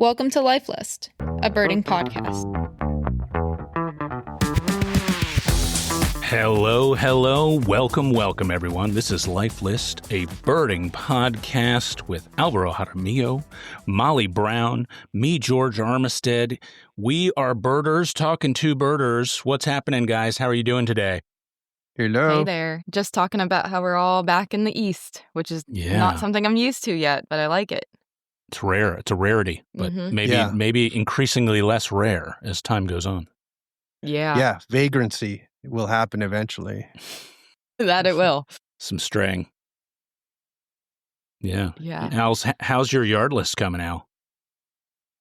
Welcome to Life List, a birding podcast. Hello, welcome everyone. This is Life List, a birding podcast with Alvaro Jaramillo, Molly Brown, me, George Armistead. We are birders talking to birders. What's happening, guys? How are you doing today? Hello. Hey there. Just talking about how we're all back in the East, which is not something I'm used to yet, but I like it. It's rare. It's a rarity, but maybe increasingly less rare as time goes on. Yeah. Vagrancy will happen eventually. That it will. Some straying. Yeah. How's your yard list coming, Al?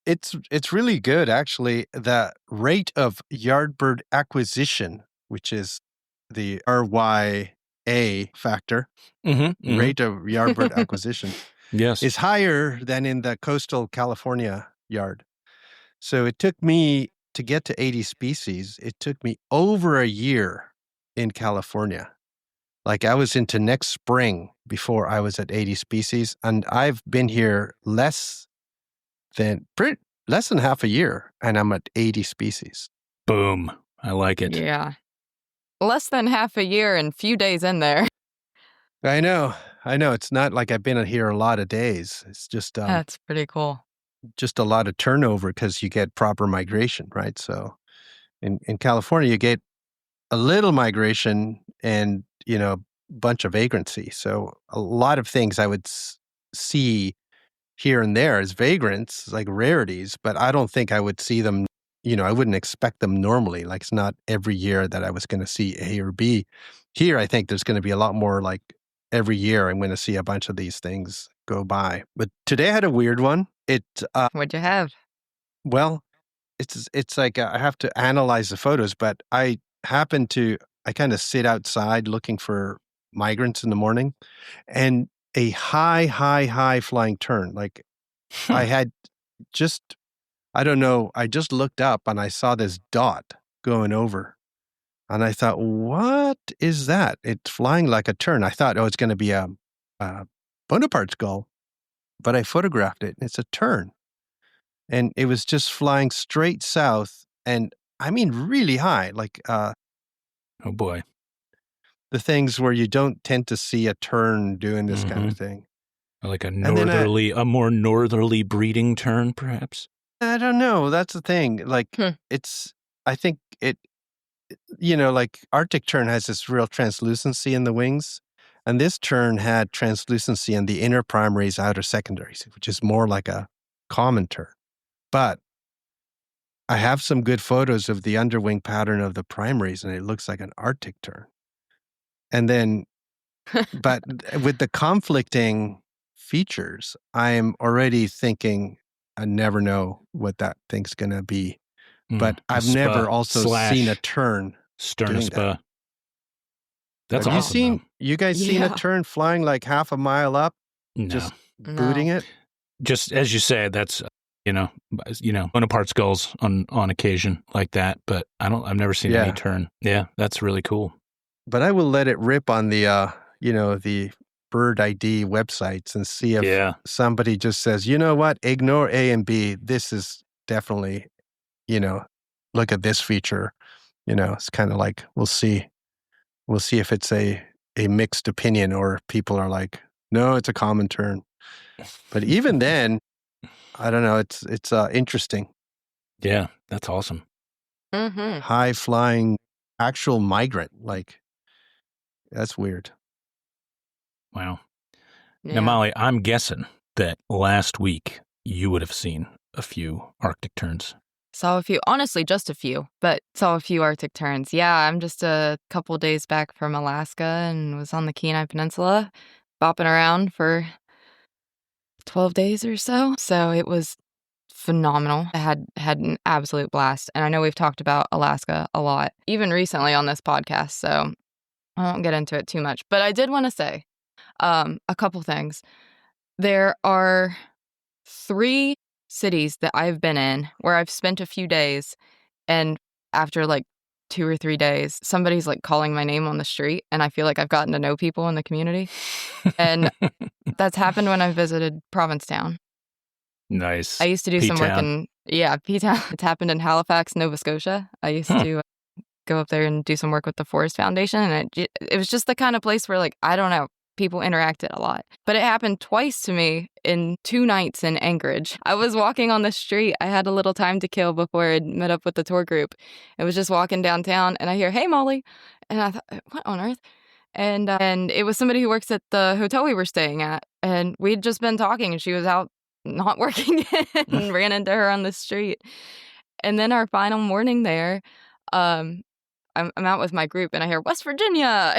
It's really good, actually. The rate of yard bird acquisition, which is the RYA factor, rate of yard bird acquisition, is higher than in the coastal California yard. So it took me to get to 80 species. It took me over a year in California. Like I was into next spring before I was at 80 species, and I've been here less than half a year, and I'm at 80 species. Boom. I like it. Yeah. Less than half a year and few days in there. I know. It's not like I've been here a lot of days. It's just that's pretty cool. Just a lot of turnover because you get proper migration, right? So in California, you get a little migration and, a bunch of vagrancy. So a lot of things I would see here and there as vagrants, like rarities, but I don't think I would see them, I wouldn't expect them normally. Like it's not every year that I was going to see A or B. Here, I think there's going to be a lot more like every year I'm going to see a bunch of these things go by. But today I had a weird one. What'd you have? Well, it's like I have to analyze the photos, but I kind of sit outside looking for migrants in the morning, and a high flying tern. Like I had I don't know, I just looked up and I saw this dot going over. And I thought, what is that? It's flying like a tern. I thought, it's going to be a Bonaparte's gull. But I photographed it, and it's a tern. And it was just flying straight south, and I mean really high. Like, oh boy. The things where you don't tend to see a tern doing this kind of thing. Like a more northerly breeding tern, perhaps? I don't know. That's the thing. Like, I think like Arctic tern has this real translucency in the wings. And this tern had translucency in the inner primaries, outer secondaries, which is more like a common tern. But I have some good photos of the underwing pattern of the primaries, and it looks like an Arctic tern. And then, but with the conflicting features, I am already thinking, I never know what that thing's going to be. But I've never also seen a tern. Sternaspa. That's Have awesome. You guys seen a tern flying like half a mile up? No. Just booting it? Just as you say, that's, Bonaparte's gulls on occasion like that, but I've never seen any tern. Yeah, that's really cool. But I will let it rip on the, the bird ID websites and see if somebody just says, you know what, ignore A and B. This is definitely, look at this feature. It's kind of like, we'll see. We'll see if it's a mixed opinion or people are like, no, it's a common tern. But even then, I don't know. It's interesting. Yeah, that's awesome. Mm-hmm. High flying actual migrant. Like, that's weird. Wow. Yeah. Now, Molly, I'm guessing that last week you would have seen a few Arctic terns. Saw a few, honestly, just a few, but saw a few Arctic terns. Yeah, I'm just a couple days back from Alaska and was on the Kenai Peninsula, bopping around for 12 days or so. So it was phenomenal. I had an absolute blast. And I know we've talked about Alaska a lot, even recently on this podcast. So I won't get into it too much. But I did want to say a couple things. There are 3 cities that I've been in where I've spent a few days, and after like 2 or 3 days, somebody's like calling my name on the street, and I feel like I've gotten to know people in the community. And that's happened when I visited Provincetown. Nice. I used to do some work P-Town. in, P-Town. It happened in Halifax, Nova Scotia. I used to go up there and do some work with the Forest Foundation. And it was just the kind of place where, like, I don't know, people interacted a lot. But it happened twice to me in 2 nights in Anchorage. I was walking on the street. I had a little time to kill before I met up with the tour group. I was just walking downtown and I hear, "Hey, Molly." And I thought, what on earth? And it was somebody who works at the hotel we were staying at. And we'd just been talking and she was out not working and ran into her on the street. And then our final morning there, I'm out with my group and I hear West Virginia.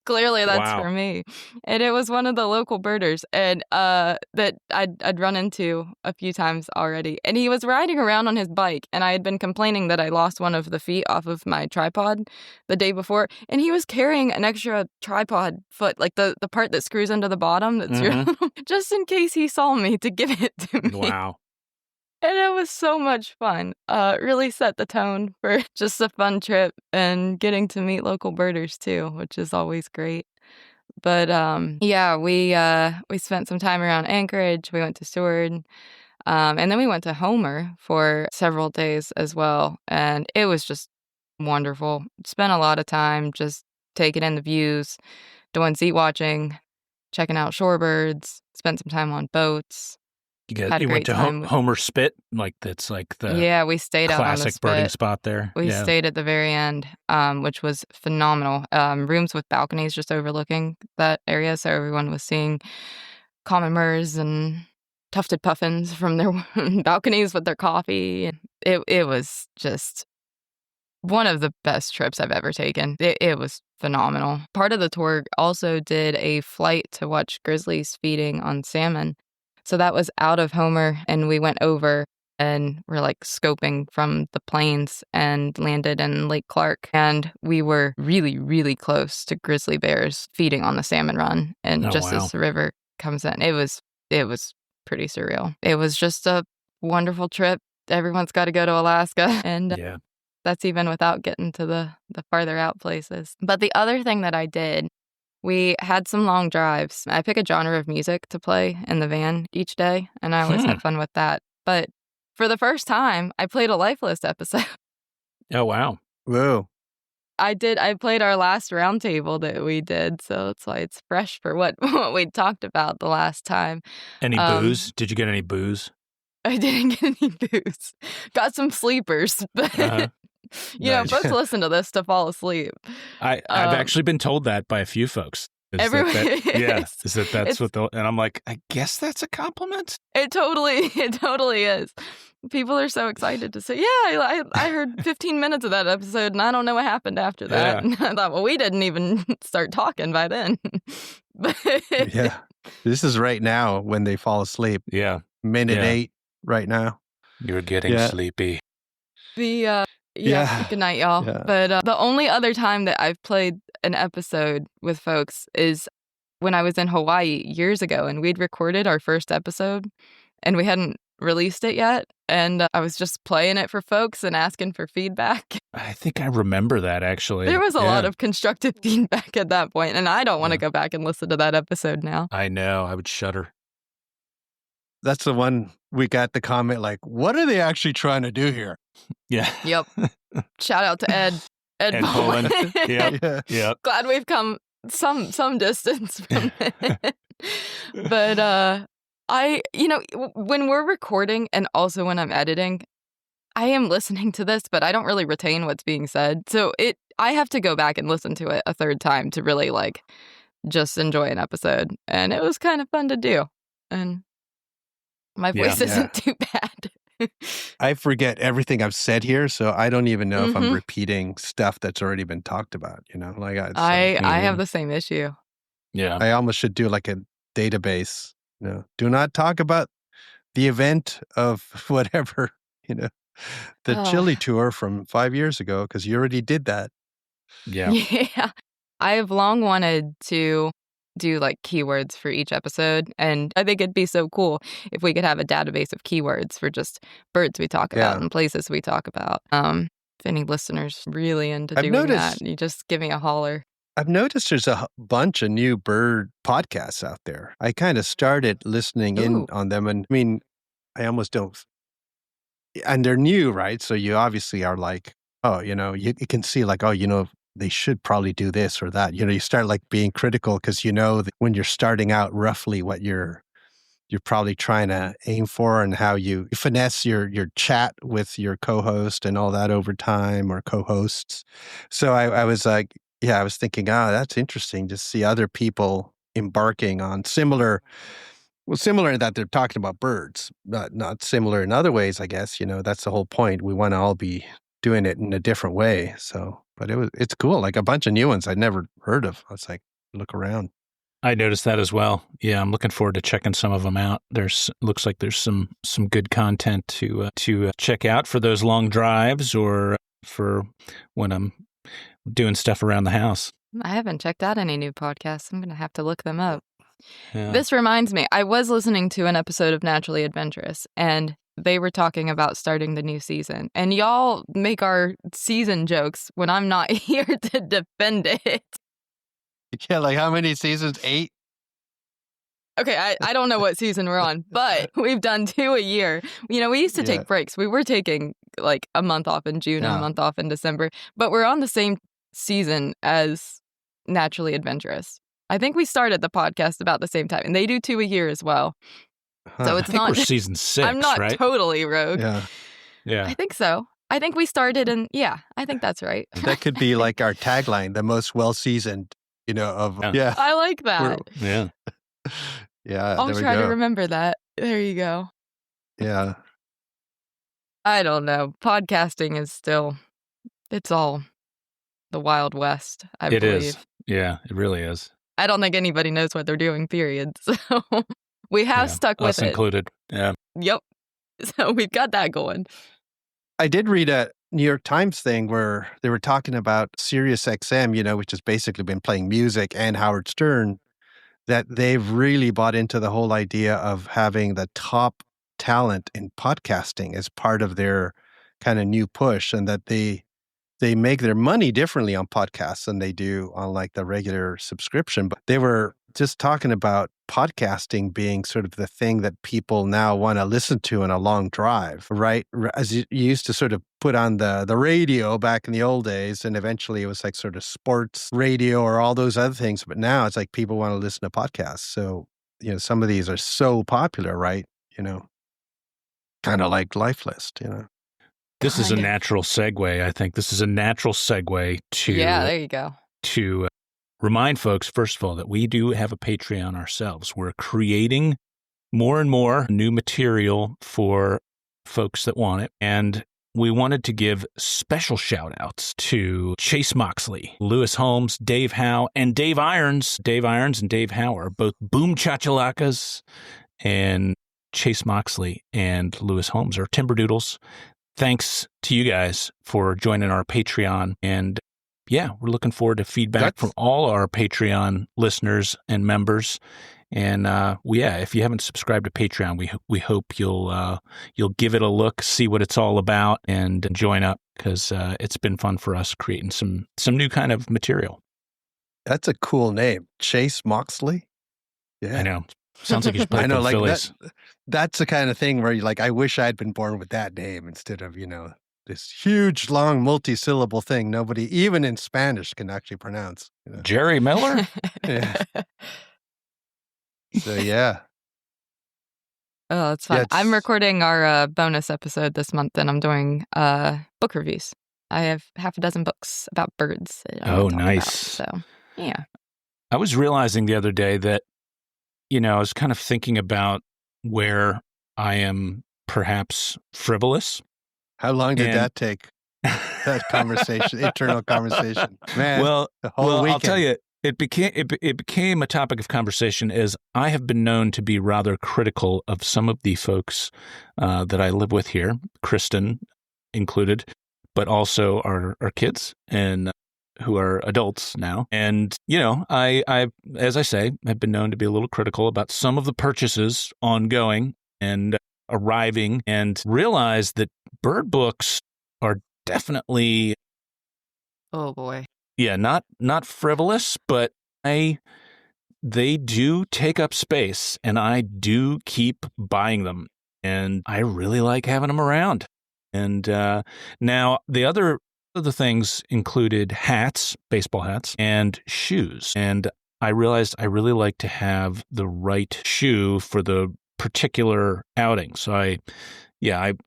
Clearly that's for me. And it was one of the local birders and that I'd run into a few times already. And he was riding around on his bike and I had been complaining that I lost one of the feet off of my tripod the day before. And he was carrying an extra tripod foot, like the part that screws into the bottom that's just in case he saw me to give it to me. Wow. And it was so much fun. Really set the tone for just a fun trip and getting to meet local birders too, which is always great. But we spent some time around Anchorage. We went to Seward, and then we went to Homer for several days as well. And it was just wonderful. Spent a lot of time just taking in the views, doing seat watching, checking out shorebirds. Spent some time on boats. You went to Homer Spit, like that's like the we stayed out on the classic Spit. birding spot there. We stayed at the very end, which was phenomenal. Rooms with balconies just overlooking that area, so everyone was seeing common murres and tufted puffins from their balconies with their coffee. It was just one of the best trips I've ever taken. It was phenomenal. Part of the tour also did a flight to watch grizzlies feeding on salmon. So that was out of Homer, and we went over and we're like scoping from the plains and landed in Lake Clark. And we were really, really close to grizzly bears feeding on the salmon run. And as the river comes in, it was pretty surreal. It was just a wonderful trip. Everyone's got to go to Alaska. And that's even without getting to the farther out places. But the other thing that I did, we had some long drives. I pick a genre of music to play in the van each day, and I always have fun with that. But for the first time, I played a Life List episode. Oh, wow. Whoa. I played our last roundtable that we did, so that's why it's fresh for what we talked about the last time. Any booze? Did you get any booze? I didn't get any booze. Got some sleepers, but... You know, folks listen to this to fall asleep. I've actually been told that by a few folks. Everyone that's what they'll, and I'm like, I guess that's a compliment. It totally is. People are so excited to say, I heard 15 minutes of that episode and I don't know what happened after that. And I thought, well, we didn't even start talking by then. This is right now when they fall asleep. Yeah. Minute 8 right now. You're getting sleepy. Good night, y'all. Yeah. But the only other time that I've played an episode with folks is when I was in Hawaii years ago, and we'd recorded our first episode, and we hadn't released it yet. And I was just playing it for folks and asking for feedback. I think I remember that, actually. There was a lot of constructive feedback at that point, and I don't want to go back and listen to that episode now. I know. I would shudder. That's the one we got the comment like, what are they actually trying to do here? Yeah. Yep. Shout out to Ed Poland. Yep. Glad we've come some distance from it. But when we're recording and also when I'm editing, I am listening to this, but I don't really retain what's being said. So I have to go back and listen to it a third time to really just enjoy an episode. And it was kind of fun to do. And my voice isn't too bad. I forget everything I've said here, so I don't even know if I'm repeating stuff that's already been talked about, I have the same issue. Yeah. I almost should do like a database, do not talk about the event of whatever, the Chile tour from 5 years ago, because you already did that. Yeah. Yeah. I have long wanted to do keywords for each episode, and I think it'd be so cool if we could have a database of keywords for just birds we talk about and places we talk about. If any listeners really into doing that, you just give me a holler. I've noticed there's a bunch of new bird podcasts out there. I kind of started listening in on them, and I mean, I almost don't. And they're new, right? So you obviously are like, oh, you can see like, oh, they should probably do this or that. You start like being critical because that when you're starting out roughly what you're probably trying to aim for and how you finesse your chat with your co-host and all that over time or co-hosts. So I was like, yeah, I was thinking, that's interesting to see other people embarking on similar in that they're talking about birds, not similar in other ways, I guess. That's the whole point. We want to all be doing it in a different way. So, but it's cool. Like a bunch of new ones I'd never heard of. I was like, look around. I noticed that as well. Yeah, I'm looking forward to checking some of them out. Looks like there's some good content to check out for those long drives or for when I'm doing stuff around the house. I haven't checked out any new podcasts. I'm going to have to look them up. Yeah. This reminds me, I was listening to an episode of Naturally Adventurous, and they were talking about starting the new season. And y'all make our season jokes when I'm not here to defend it. Yeah, like how many seasons? 8? Okay, I don't know what season we're on, but we've done 2 a year. We used to take breaks. We were taking like a month off in June and a month off in December, but we're on the same season as Naturally Adventurous. I think we started the podcast about the same time, and they do 2 a year as well. So it's I think not we're season 6, I'm not right? totally rogue. Yeah. I think so. I think we started I think that's right. That could be like our tagline, the most well-seasoned, Yeah. I like that. Yeah. Yeah. I'll try to remember that. There you go. Yeah. I don't know. Podcasting is still, it's all the Wild West, I believe. It is. Yeah, it really is. I don't think anybody knows what they're doing, period. So we have stuck with us it. included. Yeah. Yep. So we've got that going. I did read a New York Times thing where they were talking about Sirius XM, which has basically been playing music, and Howard Stern, that they've really bought into the whole idea of having the top talent in podcasting as part of their kind of new push, and that they make their money differently on podcasts than they do on like the regular subscription. But they were just talking about podcasting being sort of the thing that people now want to listen to in a long drive, right? As you used to sort of put on the radio back in the old days, and eventually it was like sort of sports radio or all those other things. But now it's like people want to listen to podcasts. So, some of these are so popular, right? Kind of like Life List, This is a natural segue. I think this is a natural segue to there you go. To remind folks, first of all, that we do have a Patreon ourselves. We're creating more and more new material for folks that want it. And we wanted to give special shout outs to Chase Moxley, Lewis Holmes, Dave Howe, and Dave Irons. Dave Irons and Dave Howe are both boom chachalakas, and Chase Moxley and Lewis Holmes are timberdoodles. Thanks to you guys for joining our Patreon. And yeah, we're looking forward to feedback from all our Patreon listeners and members. And if you haven't subscribed to Patreon, we hope you'll give it a look, see what it's all about, and join up, because it's been fun for us creating some new kind of material. That's a cool name, Chase Moxley. Yeah, I know. Sounds like he's playing for the Phillies. That's the kind of thing where you're like, I wish I'd been born with that name instead of, this huge, long, multi-syllable thing nobody, even in Spanish, can actually pronounce. Jerry Miller? Yeah. So, yeah. Oh, that's fun. Yeah, I'm recording our bonus episode this month, and I'm doing book reviews. I have half a dozen books about birds. That I wanna talk nice. about, so, yeah. I was realizing the other day that, I was kind of thinking about where I am perhaps frivolous. How long did that take? That conversation, internal conversation, man. Well, weekend. I'll tell you, it became a topic of conversation as I have been known to be rather critical of some of the folks that I live with here, Kristen included, but also our kids and who are adults now. And, I, as I say, have been known to be a little critical about some of the purchases ongoing and arriving, and realize that bird books are definitely Oh, boy. Yeah, not frivolous, but they do take up space, and I do keep buying them, and I really like having them around. And now the other things included hats, baseball hats, and shoes. And I realized I really like to have the right shoe for the particular outing. So I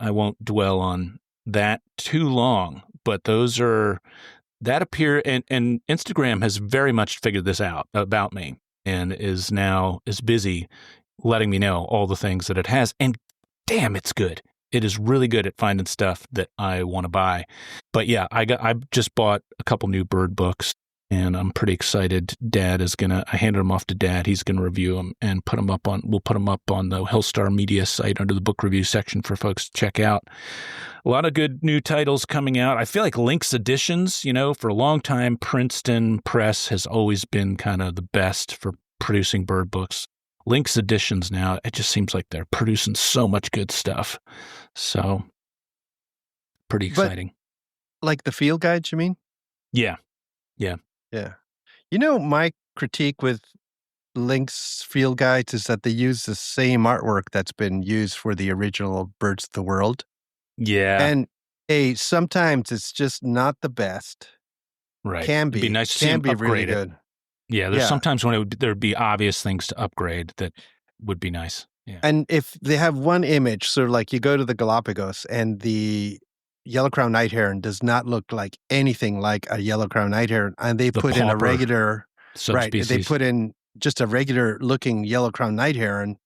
won't dwell on that too long, but those are that appear and Instagram has very much figured this out about me and is busy letting me know all the things that it has. And damn, it's good. It is really good at finding stuff that I want to buy. But yeah, I just bought a couple new bird books, and I'm pretty excited. I handed them off to Dad. He's going to review them and we'll put them up on the Hillstar Media site under the book review section for folks to check out. A lot of good new titles coming out. I feel like Link's Editions, for a long time, Princeton Press has always been kind of the best for producing bird books. Link's Editions now, it just seems like they're producing so much good stuff. So, pretty exciting. But, like the field guides, you mean? Yeah. My critique with Link's field guides is that they use the same artwork that's been used for the original Birds of the World. Yeah. And sometimes it's just not the best. Right. Can be. It'd be nice to see them upgrade really it. Good. Yeah, there's sometimes when there'd be obvious things to upgrade that would be nice. Yeah. And if they have one image, so like you go to the Galapagos and the yellow-crowned night heron does not look like anything like a yellow-crowned night heron, and they put in a regular subspecies. Right, they put in just a regular-looking yellow-crowned night heron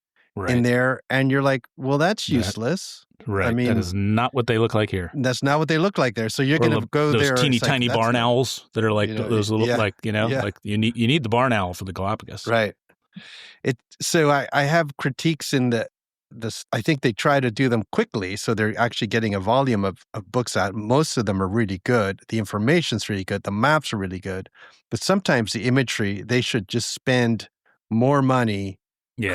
in there, and you're like, well, that's useless. Right. I mean, that is not what they look like here. That's not what they look like there. So you're going to go those there. Those teeny tiny barn owls that are like those little, like you need the barn owl for the Galapagos. Right. So I have critiques in this. I think they try to do them quickly, so they're actually getting a volume of books out. Most of them are really good. The information's really good. The maps are really good. But sometimes the imagery, they should just spend more money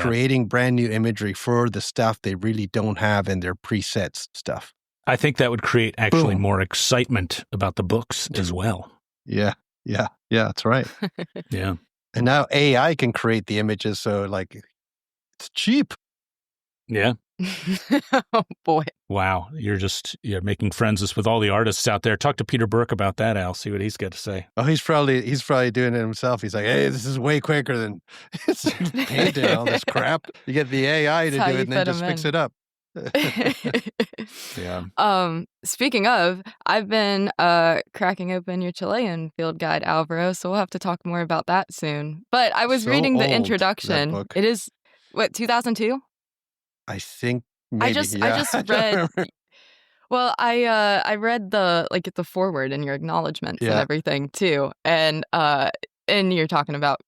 creating brand new imagery for the stuff they really don't have in their presets stuff. I think that would create actually more excitement about the books as well. Yeah, that's right. Yeah. And now AI can create the images, so like it's cheap. Yeah. Oh boy. Wow. You're making friends with all the artists out there. Talk to Peter Burke about that, Al. See what he's got to say. Oh, he's probably doing it himself. He's like, hey, this is way quicker than painting all this crap. You get the AI to do it and then just fix it up. Yeah. Speaking of, I've been cracking open your Chilean field guide, Alvaro, so we'll have to talk more about that soon. But I was reading the introduction. It is 2002? I think maybe. I just read. Well, I read the foreword and your acknowledgments and everything too, and you're talking about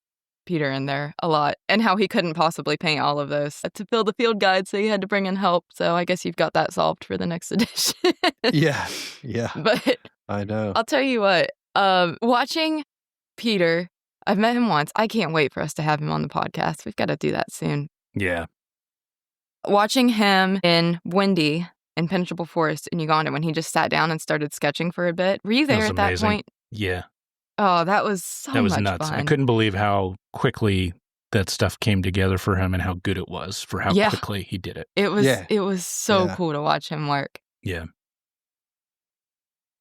Peter in there a lot and how he couldn't possibly paint all of those to fill the field guide, so he had to bring in help. So I guess you've got that solved for the next edition. Yeah. But I know. I'll tell you what. Watching Peter, I've met him once. I can't wait for us to have him on the podcast. We've got to do that soon. Yeah. Watching him in Windy Impenetrable Forest in Uganda when he just sat down and started sketching for a bit. Were you there at that point? Yeah. Oh, that was nuts. Fun. I couldn't believe how quickly that stuff came together for him and how good it was for how quickly he did it. It was so cool to watch him work. Yeah.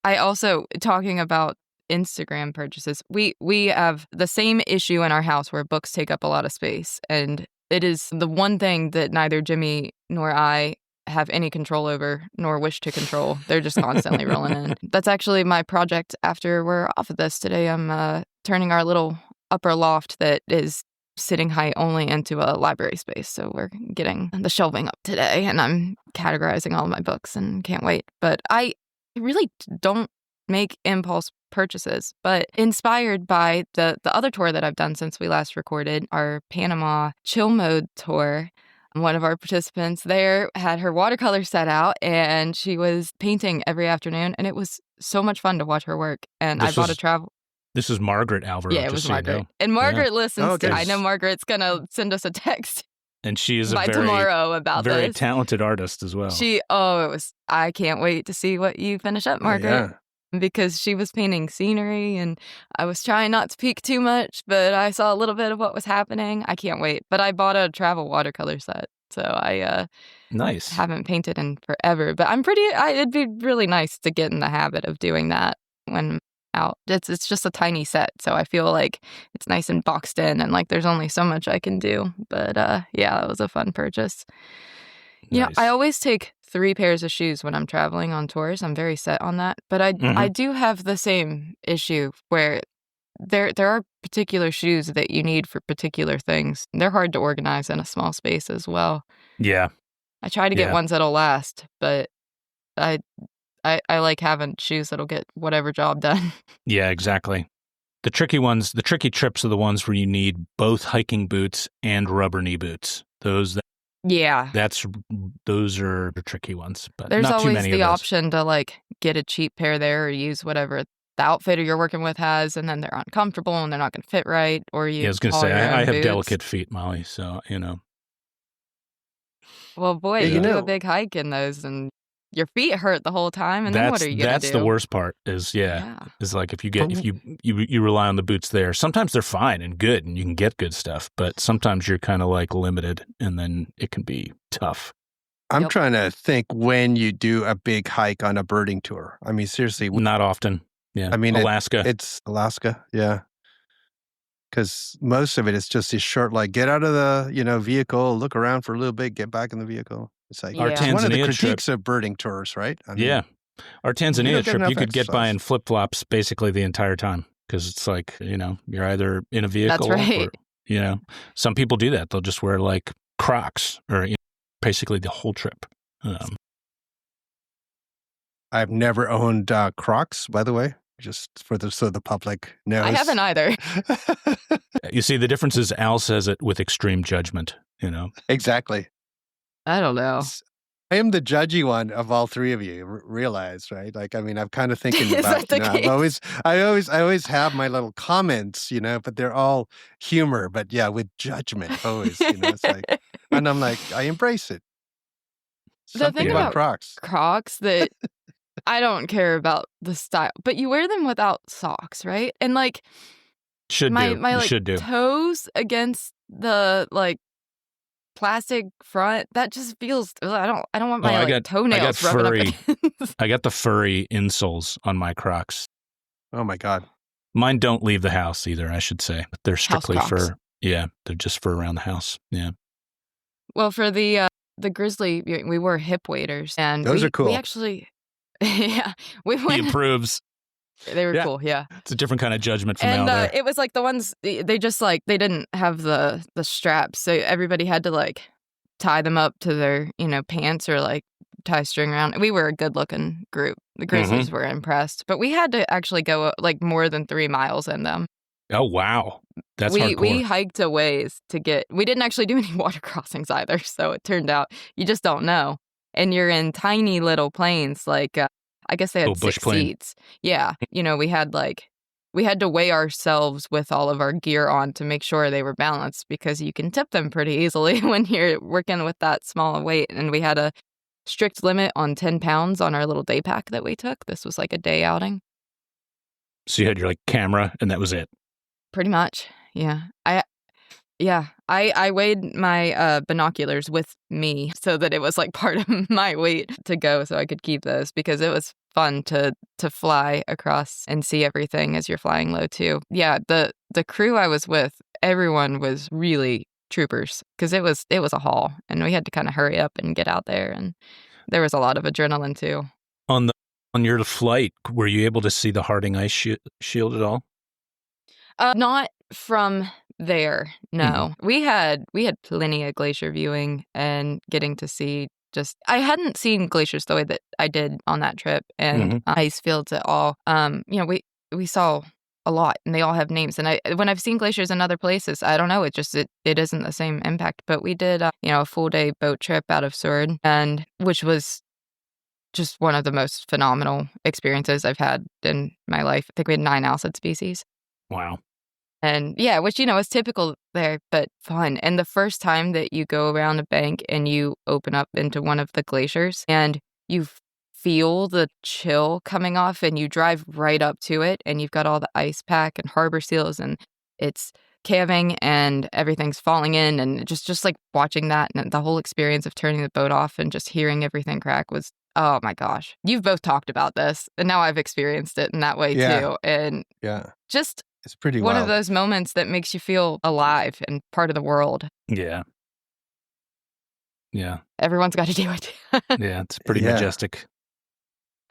I also, talking about Instagram purchases, we have the same issue in our house where books take up a lot of space, and it is the one thing that neither Jimmy nor I have any control over, nor wish to control. They're just constantly rolling in. That's actually my project after we're off of this today. I'm turning our little upper loft that is sitting height only into a library space. So we're getting the shelving up today, and I'm categorizing all of my books and can't wait. But I really don't make impulse purchases, but inspired by the other tour that I've done since we last recorded, our Panama Chill Mode tour. One of our participants there had her watercolor set out, and she was painting every afternoon, and it was so much fun to watch her work. And I bought a travel. This is Margaret Alvaro. Yeah, it was Margaret. And Margaret listens to. I know Margaret's gonna send us a text. And she is tomorrow about very this. Talented artist as well. I can't wait to see what you finish up, Margaret. because she was painting scenery and I was trying not to peek too much, but I saw a little bit of what was happening. I can't wait. But I bought a travel watercolor set, so I Nice. haven't painted in forever. But it'd be really nice to get in the habit of doing that when I'm out. It's just a tiny set, so I feel like it's nice and boxed in, and like there's only so much I can do. But yeah, that was a fun purchase. You know, I always take 3 pairs of shoes when I'm traveling on tours. I'm very set on that. But I do have the same issue where there are particular shoes that you need for particular things. They're hard to organize in a small space as well. Yeah. I try to get ones that'll last, but I like having shoes that'll get whatever job done. Yeah, exactly. The tricky trips are the ones where you need both hiking boots and rubber knee boots. Those are the tricky ones, but there's not too always many the of those. option to like get a cheap pair there or use whatever the outfitter you're working with has, and then they're uncomfortable and they're not going to fit right. Or you, I was going to haul say your I own have boots. delicate feet, Molly. So Well, boy, you do a big hike in those, and your feet hurt the whole time. And then what are you going to do? That's the worst part. Is like if you rely on the boots there. Sometimes they're fine and good, and you can get good stuff, but sometimes you're kind of like limited, and then it can be tough. I'm trying to think when you do a big hike on a birding tour. I mean, seriously. Not often. Yeah. I mean, Alaska. It's Alaska. Yeah. Because most of it is just this short, like get out of the, vehicle, look around for a little bit, get back in the vehicle. It's like Our it's one of the Tanzania critiques of birding tours, right? I mean, Our Tanzania trip, you could get by exercise. in flip-flops basically the entire time because it's like, you're either in a vehicle That's right. or, some people do that. They'll just wear like Crocs or basically the whole trip. I've never owned Crocs, by the way, just so the public knows. I haven't either. You see, the difference is Al says it with extreme judgment, Exactly. I don't know. I am the judgy one of all three of you. Realize, right? Like, I mean, I'm kind of thinking Is about. that the case? I always have my little comments, but they're all humor. But yeah, with judgment, always. It's like, and I'm like, I embrace it. The thing about Crocs that I don't care about the style, but you wear them without socks, right? And like, my toes against the like plastic front, that just feels. I don't want my toenails rubbing up. I got the furry insoles on my Crocs. Oh my God. Mine don't leave the house either, I should say. But they're strictly they're just for around the house. Yeah. Well, for the Grizzly, we wore hip waders, and those are cool. We actually, yeah, we went. He approves. They were cool, yeah. It's a different kind of judgment from and, out there. It was like the ones, they just like, they didn't have the straps, so everybody had to like tie them up to their, pants or like tie string around. We were a good-looking group. The Grizzlies were impressed, but we had to actually go like more than 3 miles in them. Oh, wow. That's hardcore. We hiked a ways to get, we didn't actually do any water crossings either, so it turned out you just don't know. And you're in tiny little planes, like, I guess they had 6 seats. Yeah. We had to weigh ourselves with all of our gear on to make sure they were balanced, because you can tip them pretty easily when you're working with that small weight. And we had a strict limit on 10 pounds on our little day pack that we took. This was like a day outing. So you had your like camera and that was it? Pretty much. Yeah. I weighed my binoculars with me so that it was like part of my weight to go, so I could keep those, because it was fun to fly across and see everything as you're flying low too. Yeah, the crew I was with, everyone was really troopers, because it was a haul, and we had to kind of hurry up and get out there, and there was a lot of adrenaline too. On your flight, were you able to see the Harding Ice Shield at all? Not from there, no. We had plenty of glacier viewing and getting to see I hadn't seen glaciers the way that I did on that trip, and ice fields at all. We saw a lot, and they all have names. And when I've seen glaciers in other places, I don't know, it isn't the same impact. But we did a full day boat trip out of Seward, and which was just one of the most phenomenal experiences I've had in my life. I think we had 9 alcid species. Wow. And yeah, which, is typical there, but fun. And the first time that you go around a bank and you open up into one of the glaciers and you feel the chill coming off, and you drive right up to it, and you've got all the ice pack and harbor seals, and it's calving and everything's falling in, and just like watching that and the whole experience of turning the boat off and just hearing everything crack was, oh my gosh. You've both talked about this, and now I've experienced it in that way too. And just it's pretty one wild. of those moments that makes you feel alive and part of the world. Yeah. Yeah. Everyone's got to do it. Yeah, it's pretty majestic.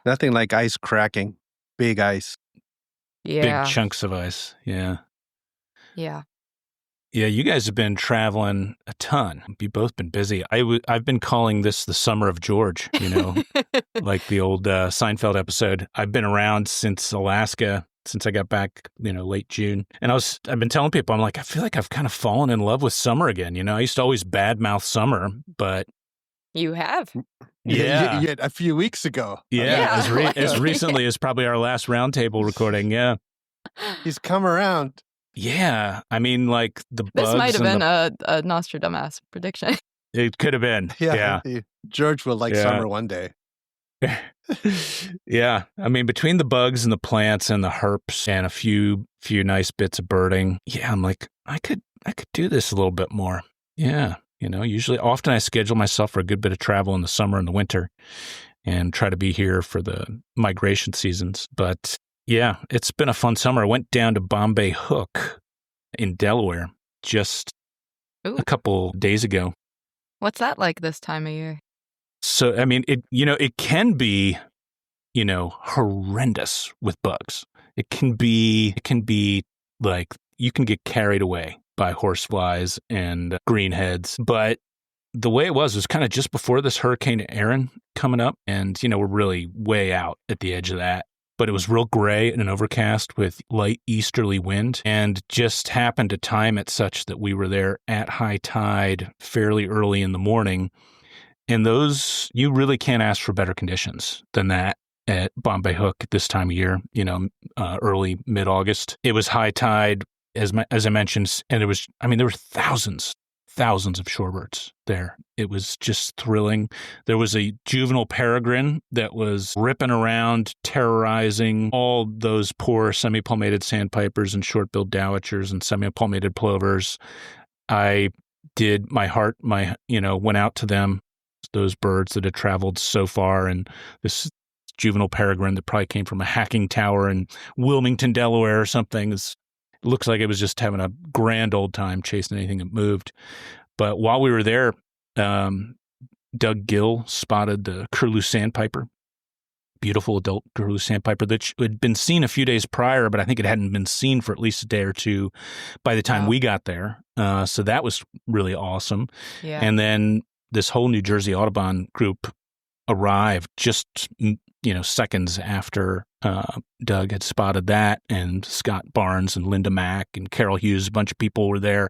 Nothing like ice cracking. Big ice. Yeah. Big chunks of ice. Yeah. Yeah. Yeah, you guys have been traveling a ton. You've both been busy. I've been calling this the summer of George, like the old Seinfeld episode. I've been around since Alaska, since I got back, late June. And I've been telling people, I'm like, I feel like I've kind of fallen in love with summer again. I used to always badmouth summer, but... You have. Yeah. Yeah, a few weeks ago. Yeah. As recently as probably our last roundtable recording. Yeah. He's come around. Yeah. I mean, like the bugs. This might have been a Nostradamus prediction. It could have been. Yeah. George will like summer one day. Yeah. I mean, between the bugs and the plants and the herps and a few nice bits of birding. Yeah. I'm like, I could do this a little bit more. Yeah. Often I schedule myself for a good bit of travel in the summer and the winter and try to be here for the migration seasons. But yeah, it's been a fun summer. I went down to Bombay Hook in Delaware just a couple days ago. What's that like this time of year? So, I mean, it can be, horrendous with bugs. It can be like you can get carried away by horseflies and greenheads. But the way it was kind of just before this Hurricane Aaron coming up. And, we're really way out at the edge of that. But it was real gray and overcast with light easterly wind, and just happened to time it such that we were there at high tide fairly early in the morning. And those, you really can't ask for better conditions than that at Bombay Hook this time of year, early, mid-August. It was high tide, as I mentioned, and there were thousands of shorebirds there. It was just thrilling. There was a juvenile peregrine that was ripping around, terrorizing all those poor semi-palmated sandpipers and short-billed dowitchers and semi-palmated plovers. I did my heart, went out to them, those birds that had traveled so far, and this juvenile peregrine that probably came from a hacking tower in Wilmington, Delaware or something. It looks like it was just having a grand old time chasing anything that moved. But while we were there, Doug Gill spotted the curlew sandpiper, beautiful adult curlew sandpiper that had been seen a few days prior, but I think it hadn't been seen for at least a day or two by the time we got there. So that was really awesome. Yeah. And then this whole New Jersey Audubon group arrived just, seconds after Doug had spotted that, and Scott Barnes and Linda Mack and Carol Hughes, a bunch of people were there.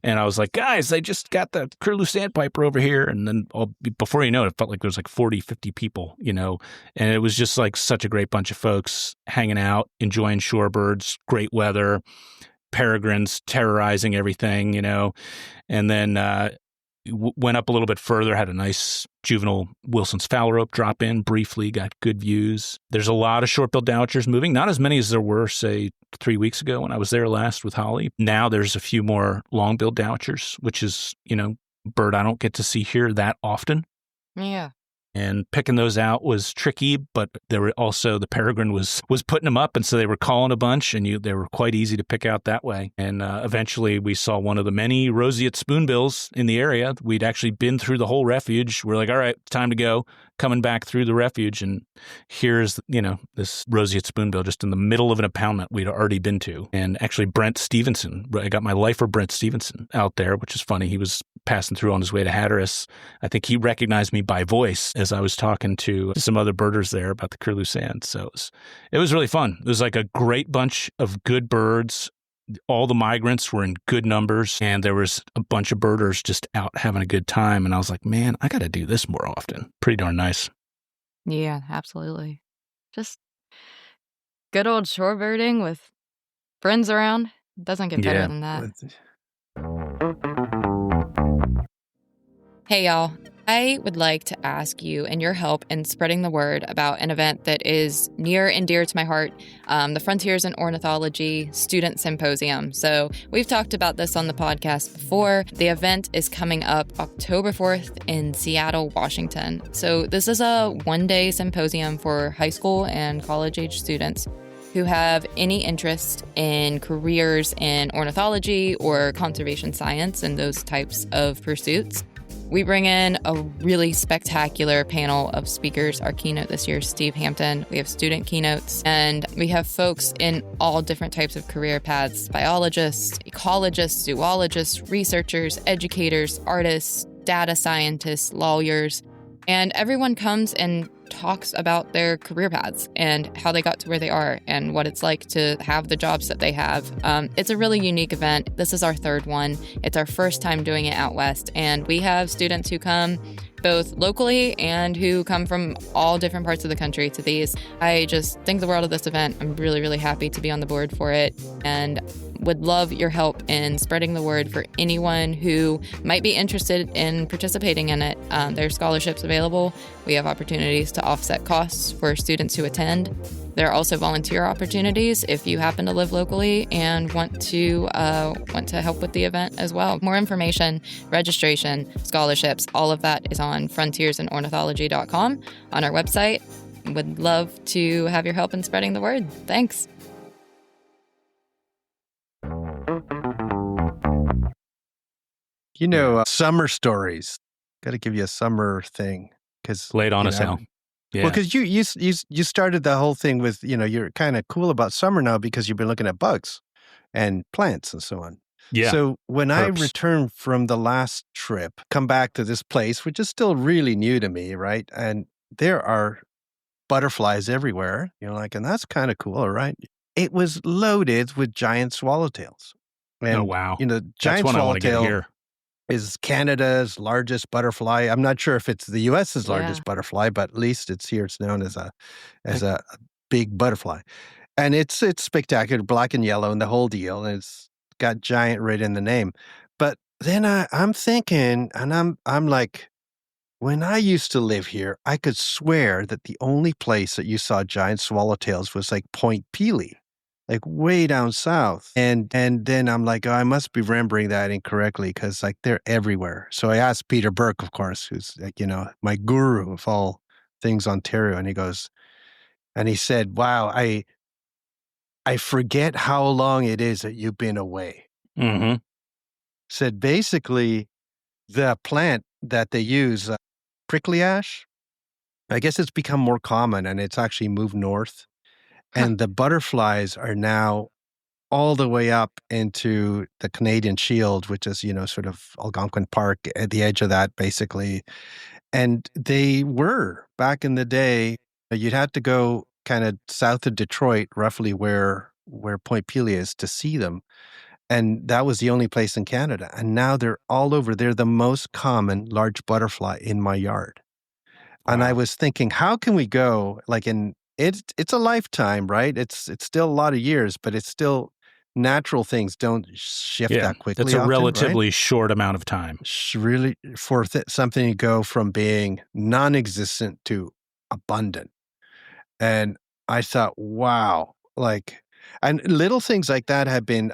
And I was like, guys, I just got the curlew sandpiper over here. And then before you know it, it felt like there was like 40, 50 people, and it was just like such a great bunch of folks hanging out, enjoying shorebirds, great weather, peregrines terrorizing everything, and then went up a little bit further, had a nice juvenile Wilson's phalarope drop in briefly, got good views. There's a lot of short-billed dowitchers moving, not as many as there were, say, 3 weeks ago when I was there last with Holly. Now there's a few more long-billed dowitchers, which is, bird I don't get to see here that often. Yeah. And picking those out was tricky, but there were also the peregrine was putting them up, and so they were calling a bunch, and they were quite easy to pick out that way. And eventually, we saw one of the many roseate spoonbills in the area. We'd actually been through the whole refuge. We're like, all right, time to go. Coming back through the refuge, and here's this roseate spoonbill just in the middle of an impoundment we'd already been to. And actually, Brent Stevenson, I got my lifer Brent Stevenson out there, which is funny. He was passing through on his way to Hatteras. I think he recognized me by voice as I was talking to some other birders there about the curlew sand. So it was really fun. It was like a great bunch of good birds. All the migrants were in good numbers, and there was a bunch of birders just out having a good time. And I was like, man, I got to do this more often. Pretty darn nice. Yeah, absolutely. Just good old shorebirding with friends around. Doesn't get better than that. Hey, y'all. I would like to ask you and your help in spreading the word about an event that is near and dear to my heart, the Frontiers in Ornithology Student Symposium. So we've talked about this on the podcast before. The event is coming up October 4th in Seattle, Washington. So this is a one-day symposium for high school and college-age students who have any interest in careers in ornithology or conservation science and those types of pursuits. We bring in a really spectacular panel of speakers. Our keynote this year is Steve Hampton. We have student keynotes, and we have folks in all different types of career paths: biologists, ecologists, zoologists, researchers, educators, artists, data scientists, lawyers. And everyone comes and talks about their career paths and how they got to where they are and what it's like to have the jobs that they have. It's a really unique event. This is our third one. It's our first time doing it out west. And we have students who come both locally and who come from all different parts of the country to these. I just think the world of this event. I'm really, really happy to be on the board for it and would love your help in spreading the word for anyone who might be interested in participating in it. There are scholarships available. We have opportunities to offset costs for students who attend. There are also volunteer opportunities if you happen to live locally and want to help with the event as well. More information, registration, scholarships, all of that is on frontiersinornithology.com on our website. Would love to have your help in spreading the word. Thanks. Summer stories. Got to give you a summer thing because late on us, Al. Yeah. Well, because you started the whole thing with you're kind of cool about summer now because you've been looking at bugs and plants and so on. Yeah. So when I returned from the last trip, come back to this place, which is still really new to me, right? And there are butterflies everywhere. And that's kind of cool, right? It was loaded with giant swallowtails. And, oh wow! Giant swallowtail is Canada's largest butterfly. I'm not sure if it's the U.S.'s largest butterfly, but at least it's here. It's known as a big butterfly, and it's spectacular, black and yellow, and the whole deal. And it's got giant right in the name. But then I'm thinking, and I'm like, when I used to live here, I could swear that the only place that you saw giant swallowtails was like Point Pelee, like way down south. And then I'm like, oh, I must be remembering that incorrectly because like they're everywhere. So I asked Peter Burke, of course, who's like, my guru of all things Ontario. And he said, wow, I forget how long it is that you've been away. Mm-hmm. Said basically the plant that they use, prickly ash, I guess it's become more common and it's actually moved north. And the butterflies are now all the way up into the Canadian Shield, which is, sort of Algonquin Park at the edge of that, basically. And they were, back in the day, you'd have to go kind of south of Detroit, roughly where Point Pelee is, to see them. And that was the only place in Canada. And now they're all over. They're the most common large butterfly in my yard. Wow. And I was thinking, how can we go, it's a lifetime, right? It's still a lot of years, but it's still natural things don't shift that quickly. It's a often, relatively right? short amount of time. Really, for something to go from being non-existent to abundant. And I thought, wow, and little things like that have been,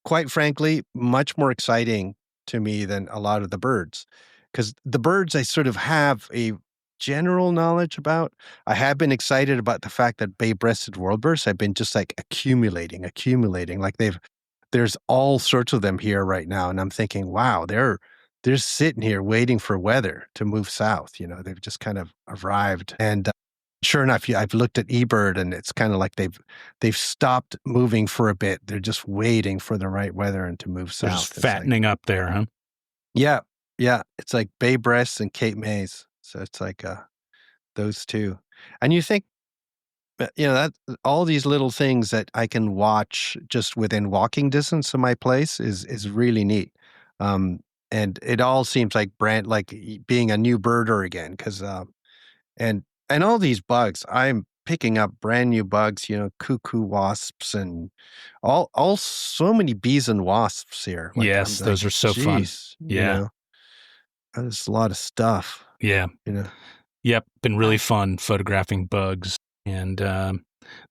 quite frankly, much more exciting to me than a lot of the birds. Because the birds I sort of have a general knowledge about. I have been excited about the fact that bay-breasted warbirds have been just like accumulating. Like there's all sorts of them here right now. And I'm thinking, wow, they're sitting here waiting for weather to move south. They've just kind of arrived. And sure enough, I've looked at eBird and it's kind of like they've stopped moving for a bit. They're just waiting for the right weather and to move south. They're just fattening up there, huh? Yeah. It's like bay breasts and Cape Mays. So it's like those two. And you think, that all these little things that I can watch just within walking distance of my place is really neat. And it all seems like being a new birder again, because and all these bugs, I'm picking up brand new bugs, cuckoo wasps and all so many bees and wasps here. Yes, those are so fun. Yeah. There's a lot of stuff. Yeah. Yep. Been really fun photographing bugs. And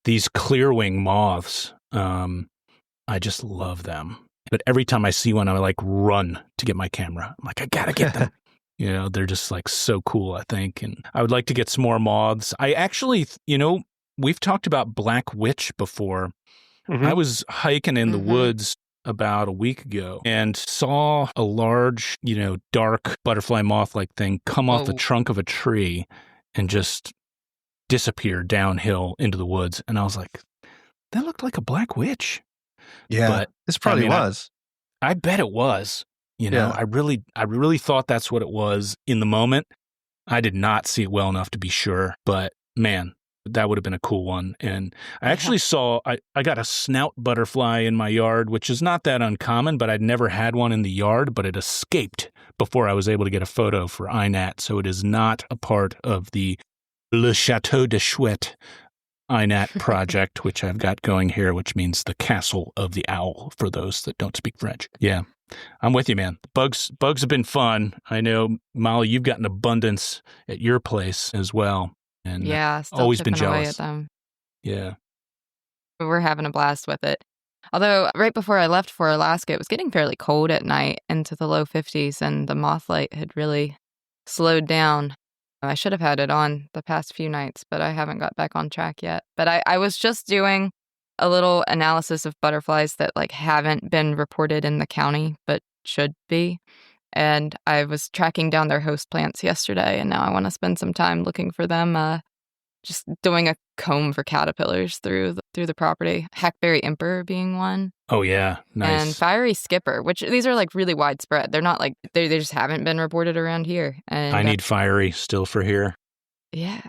these clearwing moths, I just love them. But every time I see one, I like run to get my camera. I'm like, I gotta get them. They're just like so cool, I think. And I would like to get some more moths. I actually, we've talked about black witch before. Mm-hmm. I was hiking in the woods about a week ago and saw a large, dark butterfly moth-like thing come off the trunk of a tree and just disappear downhill into the woods. And I was like, that looked like a black witch. Yeah, but this probably was. I bet it was. I really thought that's what it was in the moment. I did not see it well enough to be sure, but man, that would have been a cool one. And I actually saw, I got a snout butterfly in my yard, which is not that uncommon, but I'd never had one in the yard, but it escaped before I was able to get a photo for INAT. So it is not a part of the Le Chateau de Chouette INAT project, which I've got going here, which means the Castle of the Owl for those that don't speak French. Yeah, I'm with you, man. Bugs have been fun. I know, Molly, you've got an abundance at your place as well. And still always been chipping away jealous. at them. Yeah. We're having a blast with it. Although right before I left for Alaska, it was getting fairly cold at night into the low 50s, and the moth light had really slowed down. I should have had it on the past few nights, but I haven't got back on track yet. But I was just doing a little analysis of butterflies that haven't been reported in the county, but should be. And I was tracking down their host plants yesterday, and now I want to spend some time looking for them, just doing a comb for caterpillars through the property. Hackberry emperor being one. Oh, yeah. Nice. And fiery skipper, which these are really widespread. They're not they just haven't been reported around here. And I need fiery still for here. Yeah.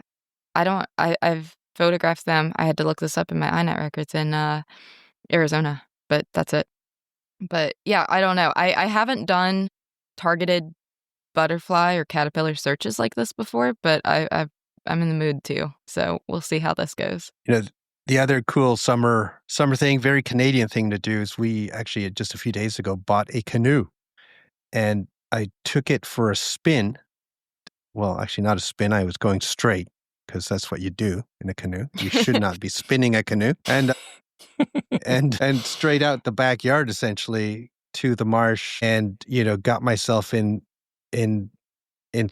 I've photographed them. I had to look this up in my INET records in Arizona, but that's it. But yeah, I don't know. I haven't done targeted butterfly or caterpillar searches like this before, but I'm in the mood to. So we'll see how this goes. The other cool summer thing, very Canadian thing to do is we actually just a few days ago bought a canoe, and I took it for a spin. Well, actually not a spin. I was going straight because that's what you do in a canoe. You should not be spinning a canoe, and straight out the backyard essentially to the marsh, and got myself in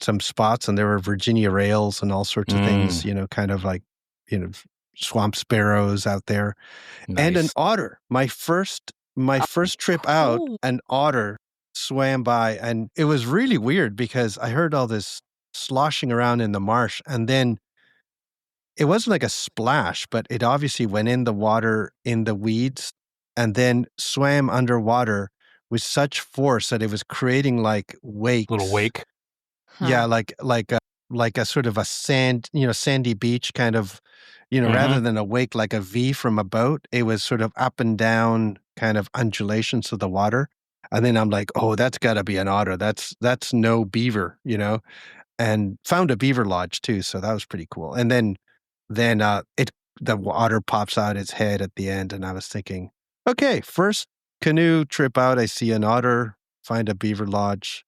some spots, and there were Virginia rails and all sorts of things, kind of like swamp sparrows out there. Nice. And an otter. My first trip out, an otter swam by, and it was really weird because I heard all this sloshing around in the marsh, and then it wasn't like a splash, but it obviously went in the water in the weeds and then swam underwater with such force that it was creating like wakes. Little wake. Huh. Yeah, like a sort of a sandy beach kind of, rather than a wake like a V from a boat, it was sort of up and down kind of undulations of the water. And then I'm like, oh, that's got to be an otter. That's no beaver, and found a beaver lodge too. So that was pretty cool. And then the otter pops out its head at the end. And I was thinking, okay, first canoe trip out, I see an otter, find a beaver lodge,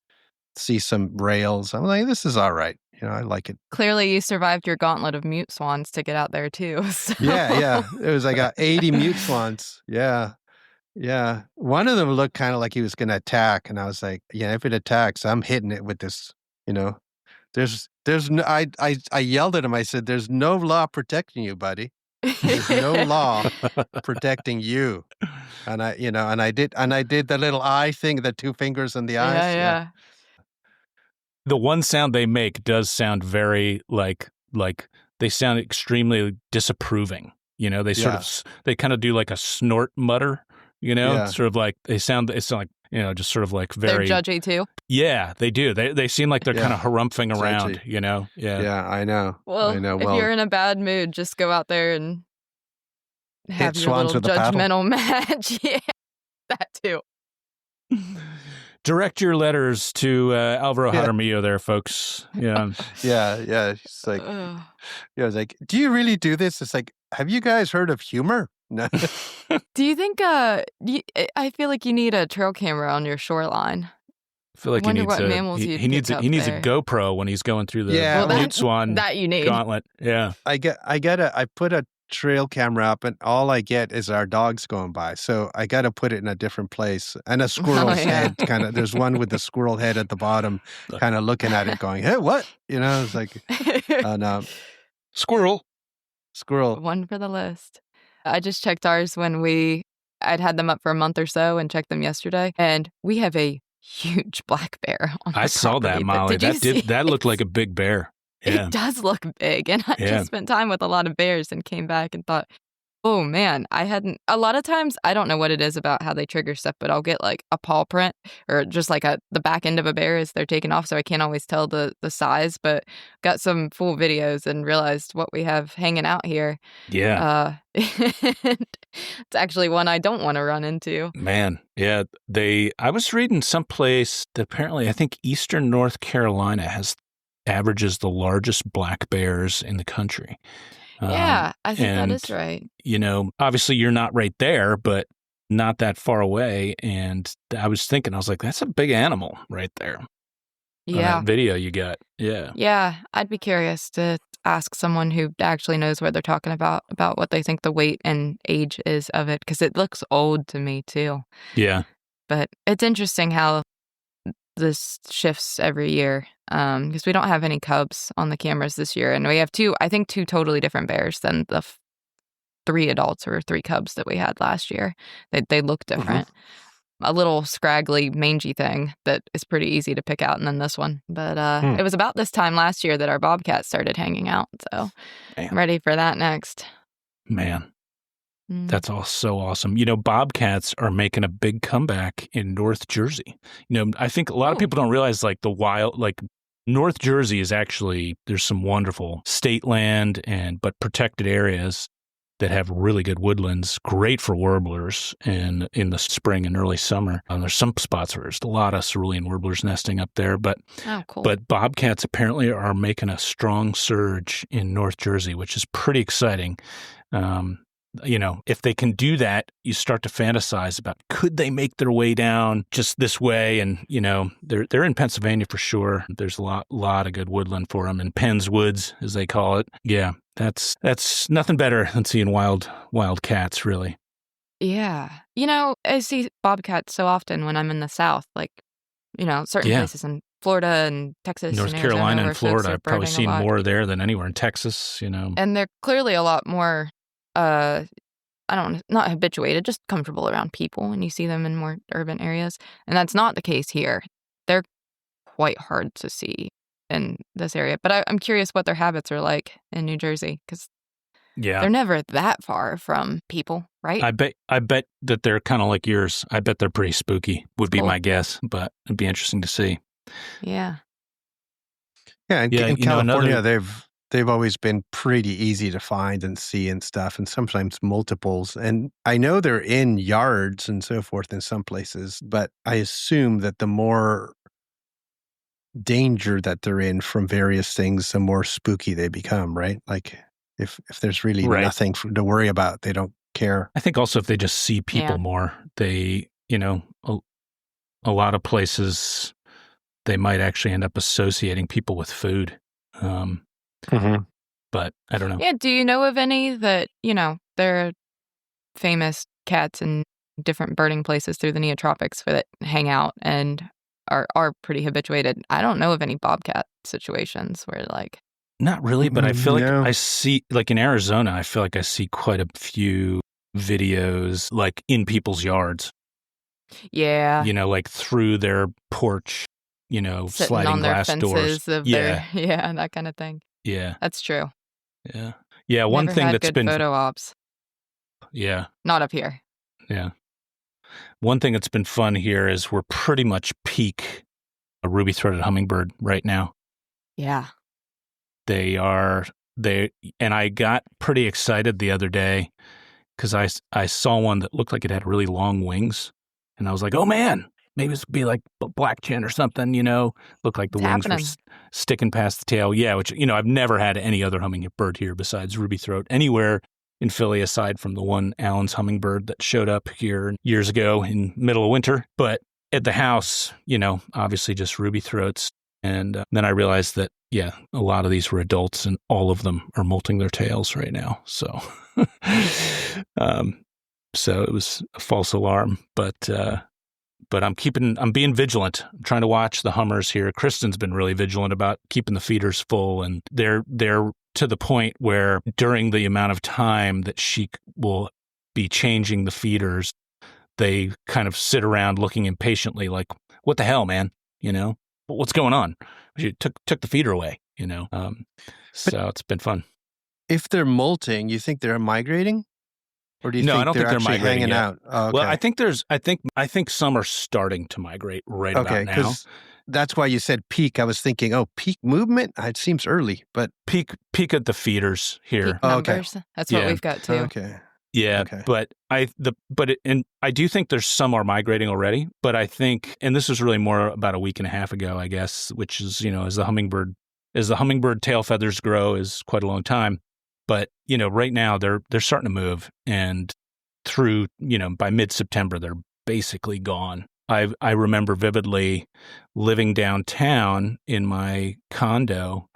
see some rails. I'm like, this is all right. I like it. Clearly you survived your gauntlet of mute swans to get out there too. So. Yeah. It was like 80 mute swans. Yeah. One of them looked kind of like he was going to attack. And I was like, yeah, if it attacks, I'm hitting it with this, there's no, I yelled at him. I said, there's no law protecting you, buddy. There's no law protecting you. And I did the little eye thing, the two fingers in the eyes. Yeah. The one sound they make does sound very like they sound extremely disapproving. They they kind of do like a snort mutter, sort of like it's like, just sort of like very. They're judgy too. Yeah, they do. They seem like they're kind of harumphing around, Yeah. Yeah, I know. Well, if you're in a bad mood, just go out there and have your little judgmental match. Yeah, that too. Direct your letters to Alvaro Jaramillo there, folks. Yeah. Yeah. It's like, it's like, do you really do this? It's like, have you guys heard of humor? No. Do you think, I feel like you need a trail camera on your shoreline. I feel like I wonder what mammals he you'd needs pick up a there. GoPro when he's going through the Yeah, Well, Mute Swan that you need. gauntlet. Yeah. I put a trail camera up, and all I get is our dogs going by. So I got to put it in a different place. And a squirrel's head, kind of. There's one with the squirrel head at the bottom, kind of looking at it, going, "Hey, what?" It's like, no, Squirrel. One for the list. I just checked ours when I'd had them up for a month or so and checked them yesterday, and we have a huge black bear on our I saw that, property. Molly. That looked like a big bear. Yeah. It does look big, and I just spent time with a lot of bears and came back and thought, oh man, a lot of times, I don't know what it is about how they trigger stuff, but I'll get like a paw print or just like the back end of a bear as they're taking off, so I can't always tell the size, but got some full videos and realized what we have hanging out here. Yeah. It's actually one I don't want to run into. Man, yeah. I was reading someplace that apparently I think Eastern North Carolina averages the largest black bears in the country. Yeah, I think that is right. Obviously you're not right there, but not that far away. And I was like, that's a big animal right there. Yeah. That video you got. Yeah. Yeah, I'd be curious to ask someone who actually knows what they're talking about what they think the weight and age is of it, because it looks old to me too. Yeah. But it's interesting how this shifts every year, because we don't have any cubs on the cameras this year, and we have two totally different bears than the 3 adults or 3 cubs that we had last year. They look different. A little scraggly, mangy thing that is pretty easy to pick out, and then this one. But it was about this time last year that our bobcat started hanging out, so I'm ready for that next. Man. That's all so awesome. Bobcats are making a big comeback in North Jersey. I think a lot of people don't realize North Jersey is actually, there's some wonderful state land but protected areas that have really good woodlands, great for warblers in the spring and early summer. There's some spots where there's a lot of cerulean warblers nesting up there, but cool. But bobcats apparently are making a strong surge in North Jersey, which is pretty exciting. If they can do that, you start to fantasize about, could they make their way down just this way? And, they're in Pennsylvania for sure. There's a lot of good woodland for them, in Penn's Woods, as they call it. Yeah, that's nothing better than seeing wild cats, really. Yeah. I see bobcats so often when I'm in the South, certain places in Florida and Texas, North and Carolina Arizona, and Florida. I've probably seen more there than anywhere in Texas, And they're clearly a lot more, not habituated, just comfortable around people, and you see them in more urban areas. And that's not the case here. They're quite hard to see in this area. But I'm curious what their habits are like in New Jersey, because they're never that far from people, right? I bet that they're kind of like yours. I bet they're pretty spooky, would be my guess, but it'd be interesting to see. Yeah. Yeah, in California, they've always been pretty easy to find and see and stuff, and sometimes multiples. And I know they're in yards and so forth in some places, but I assume that the more danger that they're in from various things, the more spooky they become, right? Like if there's really nothing to worry about, they don't care. I think also if they just see people more, they, a lot of places, they might actually end up associating people with food. But I don't know. Yeah, do you know of any that, they're famous cats in different birding places through the neotropics that hang out and are pretty habituated? I don't know of any bobcat situations where Not really, but I feel like I see, in Arizona, I feel like I see quite a few videos, in people's yards. Yeah. Through their porch, sitting sliding on their glass fences doors. Of that kind of thing. Yeah. That's true. Yeah. Yeah, one Never thing had that's good been photo ops. Yeah. Not up here. Yeah. One thing that's been fun here is we're pretty much peak a ruby-throated hummingbird right now. Yeah. And I got pretty excited the other day because I saw one that looked like it had really long wings, and I was like, oh man, maybe this would be like black chin or something, looked like the wings were sticking past the tail. Yeah, which, I've never had any other hummingbird here besides ruby throat anywhere in Philly, aside from the one Allen's hummingbird that showed up here years ago in middle of winter. But at the house, obviously just ruby throats. And then I realized that, a lot of these were adults and all of them are molting their tails right now. So, so it was a false alarm, but I'm being vigilant. I'm trying to watch the hummers here. Kristen's been really vigilant about keeping the feeders full, and they're to the point where during the amount of time that she will be changing the feeders, they kind of sit around looking impatiently like, what the hell, man? What's going on? You took the feeder away, so it's been fun. If they're molting, you think they're migrating? Or do you think I don't think they're actually migrating hanging yet. out? Oh, okay. Well, I think some are starting to migrate right about now. Because that's why you said peak. I was thinking, peak movement? It seems early, but peak at the feeders here. Peak numbers. That's what we've got too. Okay. Yeah, okay. but I do think there's some are migrating already, but I think, and this was really more about a week and a half ago, I guess, which is, as the hummingbird tail feathers grow is quite a long time. But, right now they're starting to move, and through, by mid-September, they're basically gone. I remember vividly living downtown in my condo,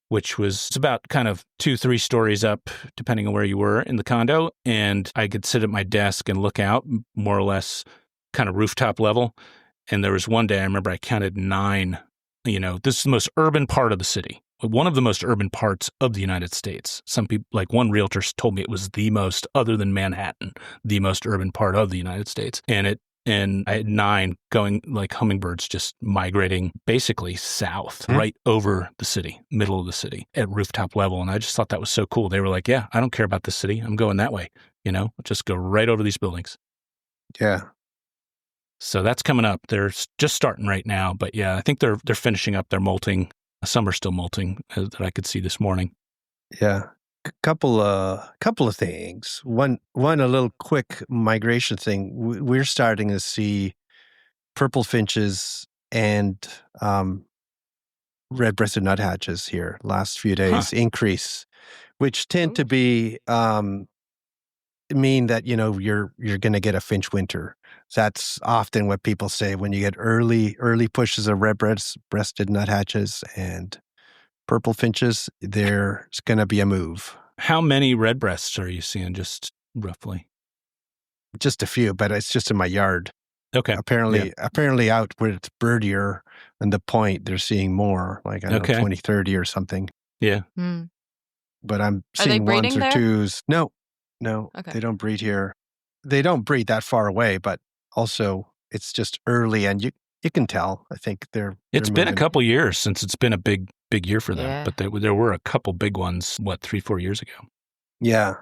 which was about kind of 2-3 stories up, depending on where you were in the condo. And I could sit at my desk and look out more or less kind of rooftop level. And there was one day I remember I counted 9, this is the most urban part of the city, one of the most urban parts of the United States. Some people, like one realtor told me it was the most, other than Manhattan, the most urban part of the United States. And I had 9 going, like hummingbirds, just migrating basically south, right over the city, middle of the city at rooftop level. And I just thought that was so cool. They were like, yeah, I don't care about the city. I'm going that way, just go right over these buildings. Yeah. So that's coming up. They're just starting right now. But yeah, I think they're finishing up their molting. Some are still molting that I could see this morning. Yeah. Couple of things. One, a little quick migration thing. We're starting to see purple finches and red-breasted nuthatches here last few days increase, which tend to be mean that you're going to get a finch winter. That's often what people say when you get early pushes of red-breasted nuthatches and purple finches. There's going to be a move. How many redbreasts are you seeing, just roughly? Just a few, but it's just in my yard. Okay. Apparently out where it's birdier and the point, they're seeing more, like I don't know, 20, 30 or something. Yeah. But I'm seeing ones or there? twos. No, okay. They don't breed here. They don't breed that far away, but also it's just early, and you can tell. I think It's been a couple years since it's been a big year for them, Yeah. but there were a couple big ones, 3-4 years ago. Yeah.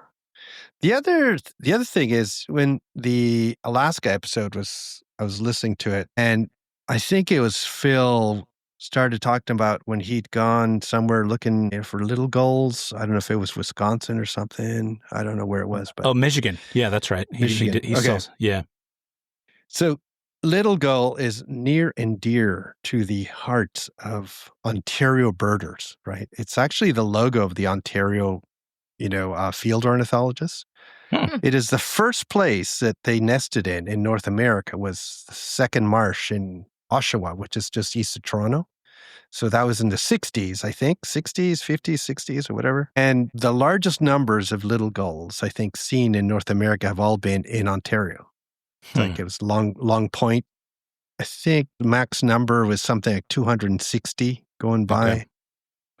The other thing is, when the Alaska episode I was listening to it, and I think it was Phil started talking about when he'd gone somewhere looking for little gulls. I don't know if it was Wisconsin or something. I don't know where it was, but Michigan. Yeah, that's right. He Okay. saw, yeah. So little gull is near and dear to the hearts of Ontario birders, right? It's actually the logo of the Ontario, field ornithologists. It is the first place that they nested in North America, was the Second Marsh in Oshawa, which is just east of Toronto. So that was in the 60s, I think, 60s, 50s, 60s, or whatever. And the largest numbers of little gulls, I think, seen in North America have all been in Ontario. It's like it was Long Point. I think the max number was something like 260 going by. Okay.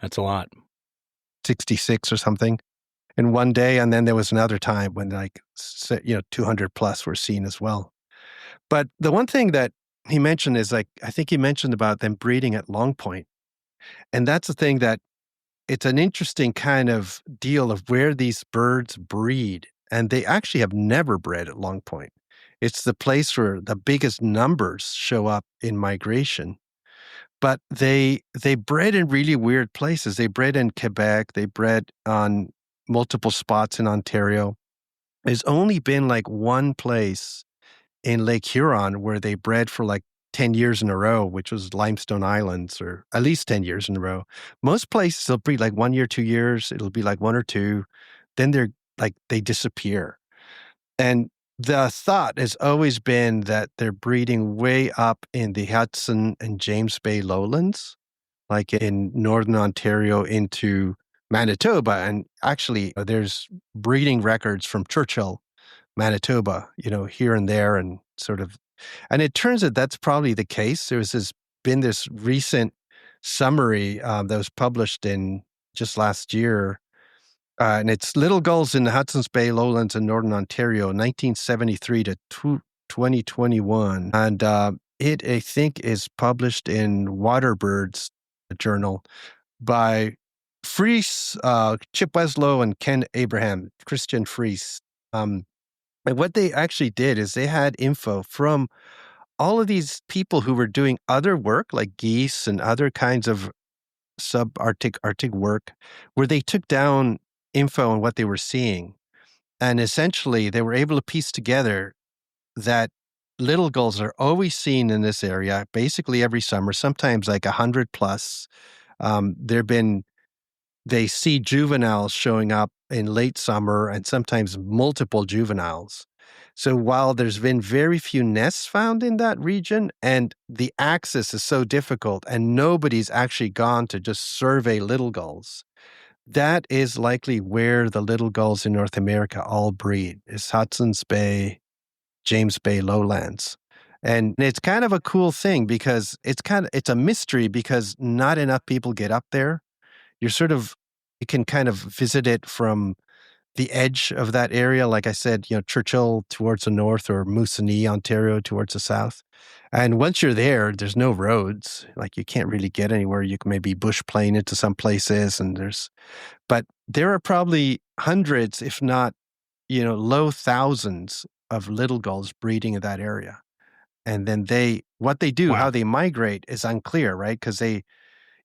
That's a lot. 66 or something. And one day, and then there was another time when 200 plus were seen as well. But the one thing that he mentioned is, I think he mentioned about them breeding at Long Point. And that's the thing, that it's an interesting kind of deal of where these birds breed. And they actually have never bred at Long Point. It's the place where the biggest numbers show up in migration. But they bred in really weird places. They bred in Quebec. They bred on multiple spots in Ontario. There's only been one place in Lake Huron where they bred for 10 years in a row, which was Limestone Islands, or at least 10 years in a row. Most places they'll breed 1 year, 2 years. It'll be 1 or 2. Then they disappear. And the thought has always been that they're breeding way up in the Hudson and James Bay lowlands, like in northern Ontario into Manitoba. And actually, there's breeding records from Churchill, Manitoba, here and there, and sort of. And it turns out that's probably the case. Been this recent summary that was published in just last year, and it's little gulls in the Hudson's Bay lowlands in northern Ontario, 1973 to 2021, and it I think is published in Waterbirds journal by Fries, Chip Weslow, and Ken Abraham, Christian Fries. And what they actually did is they had info from all of these people who were doing other work like geese and other kinds of Arctic work, where they took down info on what they were seeing. And essentially they were able to piece together that little gulls are always seen in this area, basically every summer, sometimes like 100 plus. They see juveniles showing up in late summer and sometimes multiple juveniles. So while there's been very few nests found in that region and the access is so difficult and nobody's actually gone to just survey little gulls, that is likely where the little gulls in North America all breed, is Hudson's Bay, James Bay lowlands. And it's kind of a cool thing because it's a mystery because not enough people get up there. You can kind of visit it from the edge of that area. Like I said, Churchill towards the north or Moosonee, Ontario towards the south. And once you're there, there's no roads. Like you can't really get anywhere. You can maybe bush plane into some places but there are probably hundreds, if not, low thousands of little gulls breeding in that area. And then what they do, Wow. how they migrate is unclear, right? Because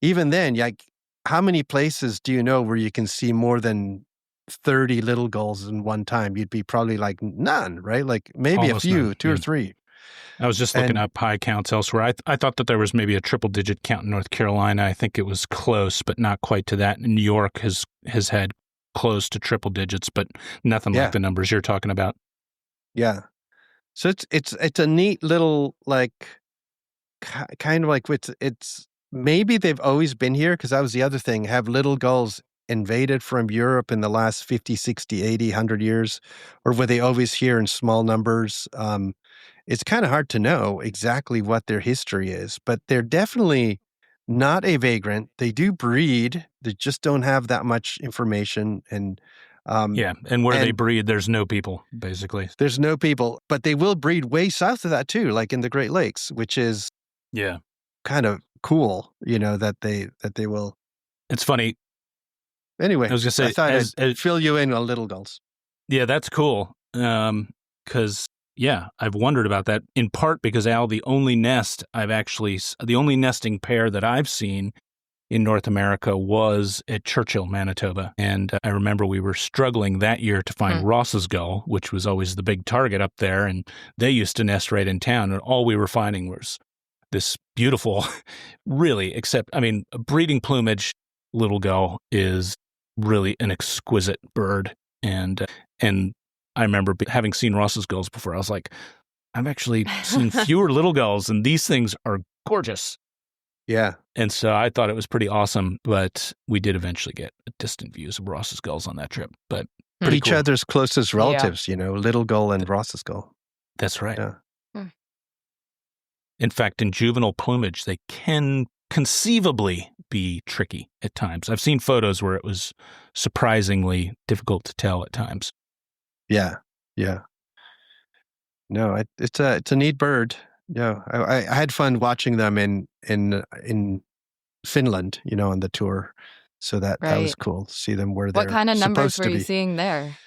even then, like, how many places do you know where you can see more than 30 little gulls in one time? You'd be probably like none, right? Like maybe Almost a few, none, two or yeah. three. I was just looking up high counts elsewhere. I thought that there was maybe a triple-digit count in North Carolina. I think it was close, but not quite to that. New York has had close to triple digits, but nothing like the numbers you're talking about. Yeah. So it's a neat little, like, kind of like it's maybe they've always been here, because that was the other thing. Have little gulls invaded from Europe in the last 50, 60, 80, 100 years? Or were they always here in small numbers? It's kind of hard to know exactly what their history is, but they're definitely not a vagrant. They do breed. They just don't have that much information. And and where they breed, there's no people, basically. There's no people, but they will breed way south of that too, like in the Great Lakes, which is kind of cool, that they will. It's funny. Anyway, I was going to say, I thought I'd fill you in on little gulls. Yeah, that's cool. Because I've wondered about that, in part because, Al, the only nesting pair that I've seen in North America was at Churchill, Manitoba. And I remember we were struggling that year to find Ross's gull, which was always the big target up there. And they used to nest right in town. And all we were finding was this beautiful, really, breeding plumage little gull is really an exquisite bird. And I remember having seen Ross's gulls before. I was like, I've actually seen fewer little gulls, and these things are gorgeous. Yeah. And so I thought it was pretty awesome, but we did eventually get distant views of Ross's gulls on that trip. But each cool. Other's closest relatives, little gull and Ross's gull. That's right. Yeah. In fact, in juvenile plumage, they can conceivably be tricky at times. I've seen photos where it was surprisingly difficult to tell at times. Yeah. No, it's a neat bird. Yeah, I had fun watching them in Finland, on the tour. So that was cool to see them where they're supposed to be. What kind of numbers were you seeing there?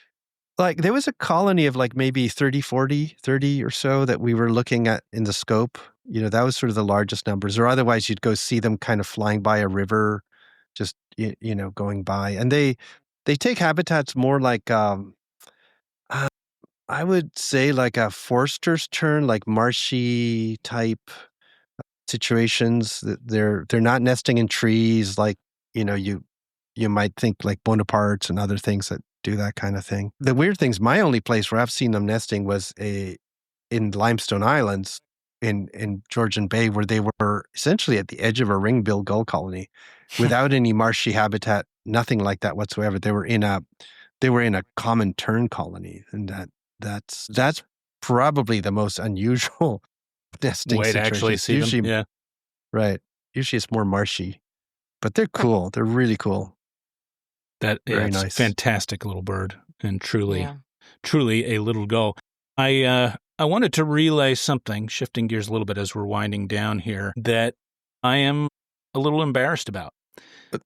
Like there was a colony of like maybe 30 or so that we were looking at in the scope. That was sort of the largest numbers. Or otherwise you'd go see them kind of flying by a river, just, going by. And they take habitats more like, I would say like a Forster's tern, like marshy type situations. They're not nesting in trees like, you might think like Bonapartes and other things that do that kind of thing. The weird thing is my only place where I've seen them nesting was in Limestone Islands in Georgian Bay, where they were essentially at the edge of a ring-billed gull colony without any marshy habitat, nothing like that whatsoever. They were in a common tern colony, and that's probably the most unusual nesting way to situation. actually see usually, them. Yeah. Right. Usually it's more marshy, but they're cool. They're really cool. Very nice. Fantastic little bird, and truly a little gull. I wanted to relay something, shifting gears a little bit as we're winding down here, that I am a little embarrassed about.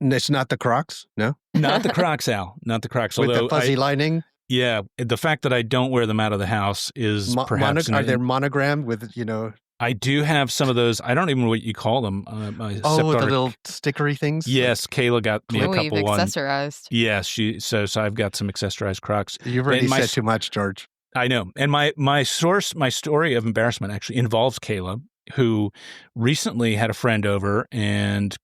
It's not the Crocs, no? Not the Crocs, Al. Not the Crocs. With the fuzzy lining? Yeah. The fact that I don't wear them out of the house is perhaps... Are they monogrammed with, I do have some of those. I don't even know what you call them. My the little stickery things? Yes, Kayla got me a couple you've accessorized. Yes, so I've got some accessorized Crocs. You've already said too much, George. I know. And my story of embarrassment actually involves Kayla, who recently had a friend over, and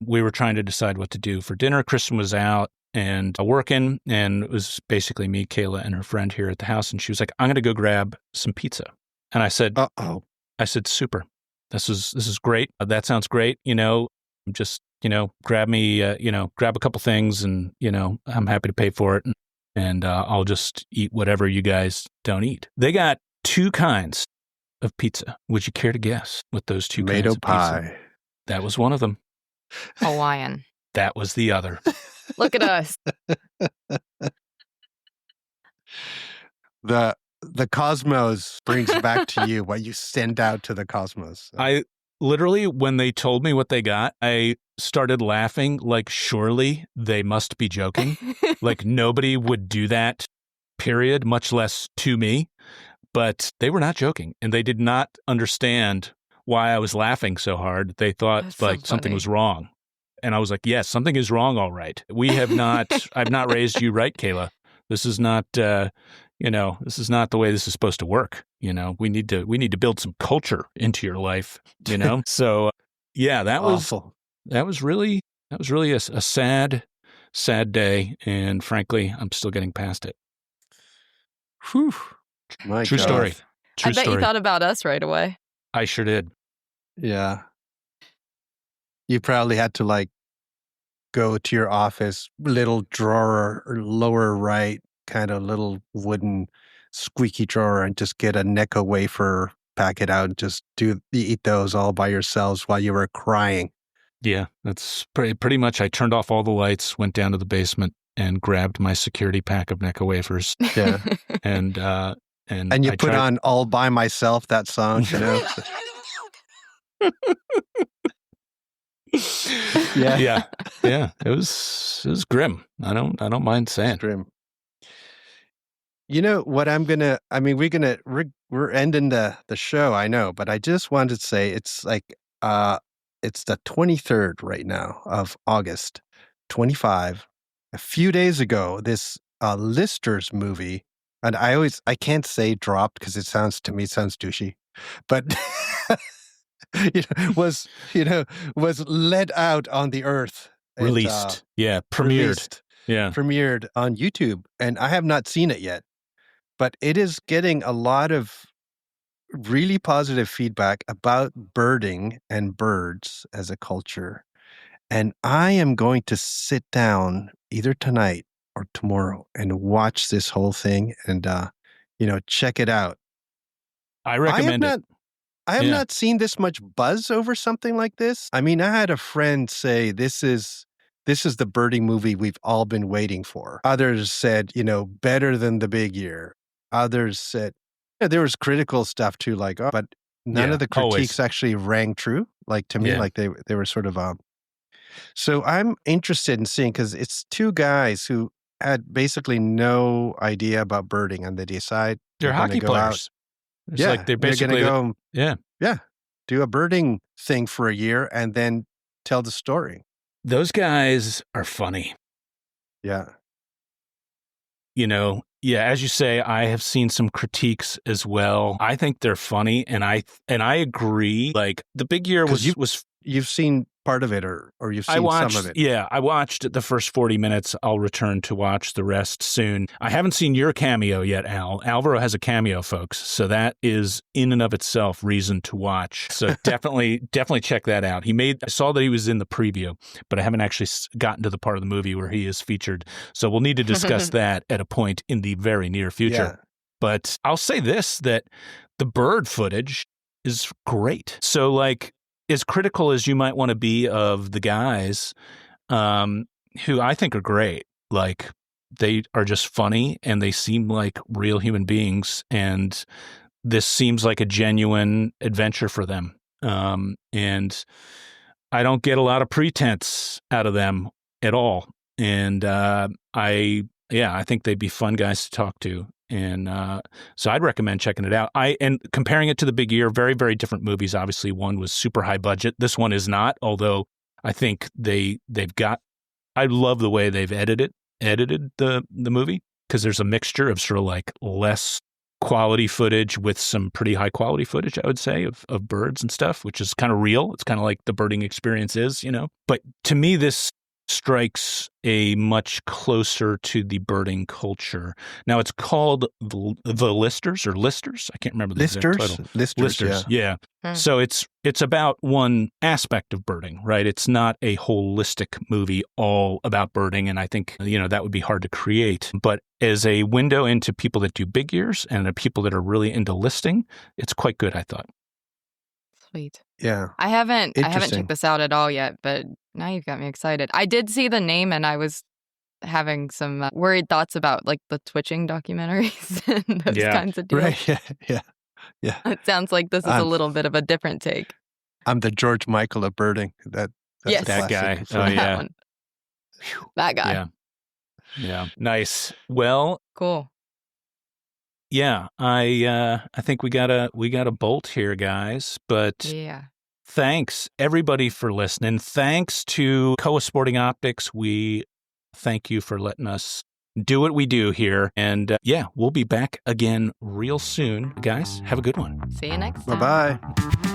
we were trying to decide what to do for dinner. Kristen was out and working, and it was basically me, Kayla, and her friend here at the house. And she was like, I'm going to go grab some pizza. And I said, uh-oh. I said, super. This is great. That sounds great. Just, grab me, grab a couple things, and, I'm happy to pay for it. And I'll just eat whatever you guys don't eat. They got two kinds of pizza. Would you care to guess what those two kinds of pie. pizza? That was one of them. Hawaiian. That was the other. Look at us. The cosmos brings back to you what you send out to the cosmos. I literally, when they told me what they got, I started laughing like, surely they must be joking. Like nobody would do that, period, much less to me. But they were not joking, and they did not understand why I was laughing so hard. They thought something was wrong. And I was like, yes, something is wrong, all right. I've not raised you right, Kayla. This is not, this is not the way this is supposed to work. We need to build some culture into your life, So yeah, that was really a sad day. And frankly, I'm still getting past it. Whew. My True God. story. True I bet story. you thought about us right away. I sure did. Yeah. You probably had to go to your office, little drawer, or lower right, kind of little wooden squeaky drawer, and just get a Necco wafer, pack it out, and just eat those all by yourselves while you were crying. Yeah, that's pretty much. I turned off all the lights, went down to the basement, and grabbed my security pack of Necco wafers. Yeah, and you put on "All by Myself," that song, Yeah. It was grim. I don't mind saying grim. What we're ending the show, I know, but I just wanted to say it's it's the 23rd right now of August 25. A few days ago, this Lister's movie, and I can't say dropped because it sounds douchey, but was let out on the earth. Released. Premiered. Premiered on YouTube, and I have not seen it yet, but it is getting a lot of really positive feedback about birding and birds as a culture. And I am going to sit down either tonight or tomorrow and watch this whole thing and, check it out. I recommend it. I have not seen this much buzz over something like this. I mean, I had a friend say, this is the birding movie we've all been waiting for. Others said, better than The Big Year. Others said, there was critical stuff too, but none of the critiques actually rang true. To me, they were sort of, so I'm interested in seeing, because it's two guys who had basically no idea about birding, and they decide they're hockey players. They're basically going to go, do a birding thing for a year and then tell the story. Those guys are funny. Yeah. As you say, I have seen some critiques as well. I think they're funny, and I agree. The Big Year was you've seen part of it, or you've I seen watched, some of it? Yeah, I watched the first 40 minutes. I'll return to watch the rest soon. I haven't seen your cameo yet, Al. Alvaro has a cameo, folks. So that is in and of itself reason to watch. So definitely check that out. I saw that he was in the preview, but I haven't actually gotten to the part of the movie where he is featured. So we'll need to discuss that at a point in the very near future. Yeah. But I'll say this, that the bird footage is great. So like, as critical as you might want to be of the guys, who I think are great, like they are just funny and they seem like real human beings, and this seems like a genuine adventure for them. And I don't get a lot of pretense out of them at all. And I think they'd be fun guys to talk to. And so I'd recommend checking it out. And comparing it to The Big Ear, very, very different movies. Obviously, one was super high budget. This one is not, although I think they've got, I love the way they've edited the movie, because there's a mixture of sort of like less quality footage with some pretty high quality footage, I would say, of birds and stuff, which is kind of real. It's kind of like the birding experience is, But to me, this strikes a much closer to the birding culture. Now it's called the Listers or Listers. I can't remember the exact title. Listers. Yeah. So it's about one aspect of birding, right? It's not a holistic movie all about birding, and I think that would be hard to create. But as a window into people that do big ears and the people that are really into listing, it's quite good, I thought. Sweet. Yeah. I haven't checked this out at all yet, but now you've got me excited. I did see the name and I was having some worried thoughts about like the twitching documentaries and those kinds of deals. Right. Yeah. It sounds like this is a little bit of a different take. I'm the George Michael of birding. That's yes, that guy. So oh yeah, that guy. Yeah. Nice. Well, cool. Yeah, I think we got a bolt here, guys. But yeah, thanks everybody for listening. Thanks to Koa Sporting Optics. We thank you for letting us do what we do here. And we'll be back again real soon, guys. Have a good one. See you next time. Bye-bye.